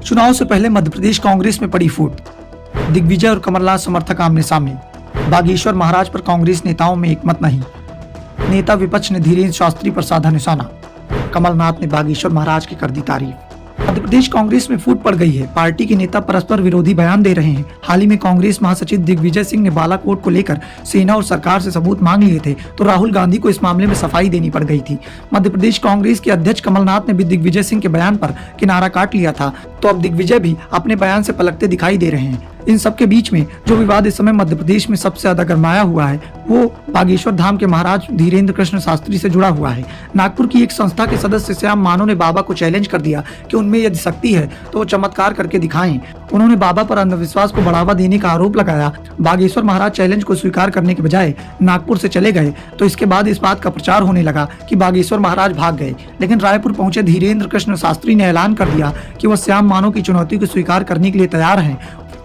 चुनाव से पहले मध्य प्रदेश कांग्रेस में पड़ी फूट। दिग्विजय और कमलनाथ समर्थक आमने सामने। बागेश्वर महाराज पर कांग्रेस नेताओं में एकमत नहीं। नेता विपक्ष ने धीरेन्द्र शास्त्री पर साधा निशाना। कमलनाथ ने बागेश्वर महाराज की कर दी तारीफ। मध्य प्रदेश कांग्रेस में फूट पड़ गई है। पार्टी के नेता परस्पर विरोधी बयान दे रहे हैं। हाल ही में कांग्रेस महासचिव दिग्विजय सिंह ने बालाकोट को लेकर सेना और सरकार से सबूत मांग लिए थे, तो राहुल गांधी को इस मामले में सफाई देनी पड़ गई थी। मध्य प्रदेश कांग्रेस के अध्यक्ष कमलनाथ ने भी दिग्विजय सिंह के बयान पर किनारा काट लिया था, तो अब दिग्विजय भी अपने बयान से पलटते दिखाई दे रहे हैं। इन सब के बीच में जो विवाद इस समय मध्य प्रदेश में सबसे ज्यादा गरमाया हुआ है, वो बागेश्वर धाम के महाराज धीरेन्द्र कृष्ण शास्त्री से जुड़ा हुआ है। नागपुर की एक संस्था के सदस्य श्याम मानो ने बाबा को चैलेंज कर दिया कि उनमें यदि शक्ति है तो वो चमत्कार करके दिखाएं। उन्होंने बाबा पर अंधविश्वास को बढ़ावा देने का आरोप लगाया। बागेश्वर महाराज चैलेंज को स्वीकार करने के बजाय नागपुर से चले गए, तो इसके बाद इस बात का प्रचार होने लगा कि बागेश्वर महाराज भाग गए। लेकिन रायपुर पहुंचे धीरेन्द्र कृष्ण शास्त्री ने ऐलान कर दिया कि वह श्याम मानो की चुनौती को स्वीकार करने के लिए तैयार हैं।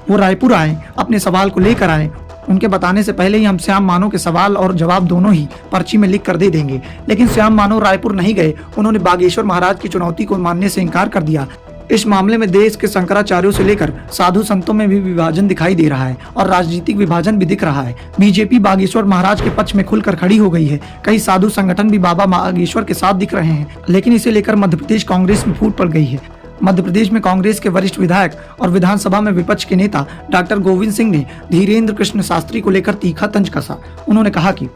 वो रायपुर आए, अपने सवाल को लेकर आए। उनके बताने से पहले ही हम श्याम मानो के सवाल और जवाब दोनों ही पर्ची में लिख कर दे देंगे। लेकिन श्याम मानो रायपुर नहीं गए। उन्होंने बागेश्वर महाराज की चुनौती को मानने से इनकार कर दिया। इस मामले में देश के शंकराचार्यों से लेकर साधु संतों में भी विभाजन दिखाई दे रहा है और राजनीतिक विभाजन भी दिख रहा है। बीजेपी बागेश्वर महाराज के पक्ष में खुलकर खड़ी हो गई है। कई साधु संगठन भी बाबा बागेश्वर के साथ दिख रहे हैं, लेकिन इसे लेकर मध्य प्रदेश कांग्रेस में फूट पड़ गई है। मध्य प्रदेश में कांग्रेस के वरिष्ठ विधायक और विधानसभा में विपक्ष के नेता डॉक्टर गोविंद सिंह ने धीरेन्द्र कृष्ण शास्त्री को लेकर तीखा तंज कसा। उन्होंने कहा कि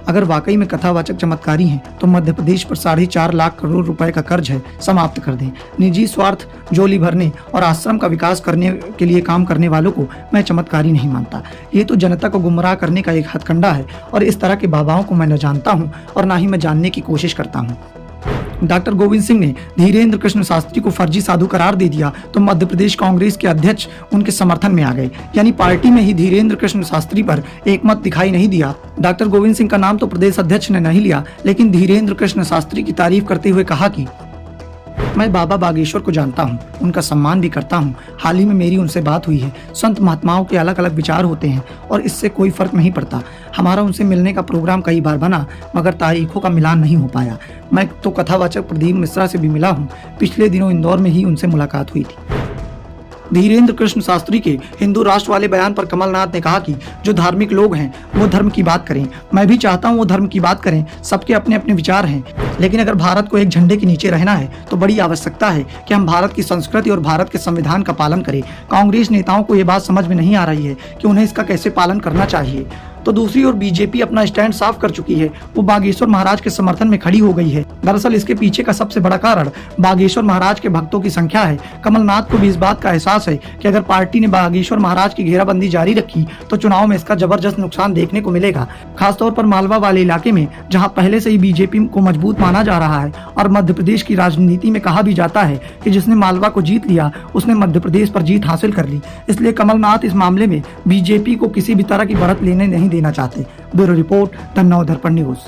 अगर वाकई में कथावाचक चमत्कारी हैं, तो मध्य प्रदेश पर 4.5 लाख करोड़ रुपए का कर्ज है, समाप्त कर दें। निजी स्वार्थ झोली भरने और आश्रम का विकास करने के लिए काम करने वालों को मैं चमत्कारी नहीं मानता। ये तो जनता को गुमराह करने का एक हथकंडा है और इस तरह के बाबाओं को मैं न जानता हूँ और न ही मैं जानने की कोशिश करता हूँ। डॉक्टर गोविंद सिंह ने धीरेन्द्र कृष्ण शास्त्री को फर्जी साधु करार दे दिया, तो मध्य प्रदेश कांग्रेस के अध्यक्ष उनके समर्थन में आ गए। यानी पार्टी में ही धीरेन्द्र कृष्ण शास्त्री पर एकमत दिखाई नहीं दिया। डॉक्टर गोविंद सिंह का नाम तो प्रदेश अध्यक्ष ने नहीं लिया, लेकिन धीरेन्द्र कृष्ण शास्त्री की तारीफ करते हुए कहा कि मैं बाबा बागेश्वर को जानता हूँ, उनका सम्मान भी करता हूँ। हाल ही में मेरी उनसे बात हुई है। संत महात्माओं के अलग अलग विचार होते हैं और इससे कोई फर्क नहीं पड़ता। हमारा उनसे मिलने का प्रोग्राम कई बार बना, मगर तारीखों का मिलान नहीं हो पाया। मैं तो कथावाचक प्रदीप मिश्रा से भी मिला हूँ। पिछले दिनों इंदौर में ही उनसे मुलाकात हुई थी। धीरेन्द्र कृष्ण शास्त्री के हिंदू राष्ट्र वाले बयान पर कमलनाथ ने कहा कि जो धार्मिक लोग हैं वो धर्म की बात करें। मैं भी चाहता हूँ वो धर्म की बात करें। सबके अपने अपने विचार हैं, लेकिन अगर भारत को एक झंडे के नीचे रहना है तो बड़ी आवश्यकता है कि हम भारत की संस्कृति और भारत के संविधान का पालन करें। कांग्रेस नेताओं को ये बात समझ में नहीं आ रही है कि उन्हें इसका कैसे पालन करना चाहिए। तो दूसरी ओर बीजेपी अपना स्टैंड साफ कर चुकी है। वो बागेश्वर महाराज के समर्थन में खड़ी हो गई है। दरअसल इसके पीछे का सबसे बड़ा कारण बागेश्वर महाराज के भक्तों की संख्या है। कमलनाथ को भी इस बात का एहसास है कि अगर पार्टी ने बागेश्वर महाराज की घेराबंदी जारी रखी तो चुनाव में इसका जबरदस्त नुकसान देखने को मिलेगा। खासतौर पर मालवा वाले इलाके में, जहाँ पहले से ही बीजेपी को मजबूत माना जा रहा है और मध्य प्रदेश की राजनीति में कहा भी जाता है कि जिसने मालवा को जीत लिया उसने मध्य प्रदेश पर जीत हासिल कर ली। इसलिए कमलनाथ इस मामले में बीजेपी को किसी भी तरह की बढ़त लेने नहीं देना चाहते। ब्यूरो रिपोर्ट, द नव दर्पण न्यूज।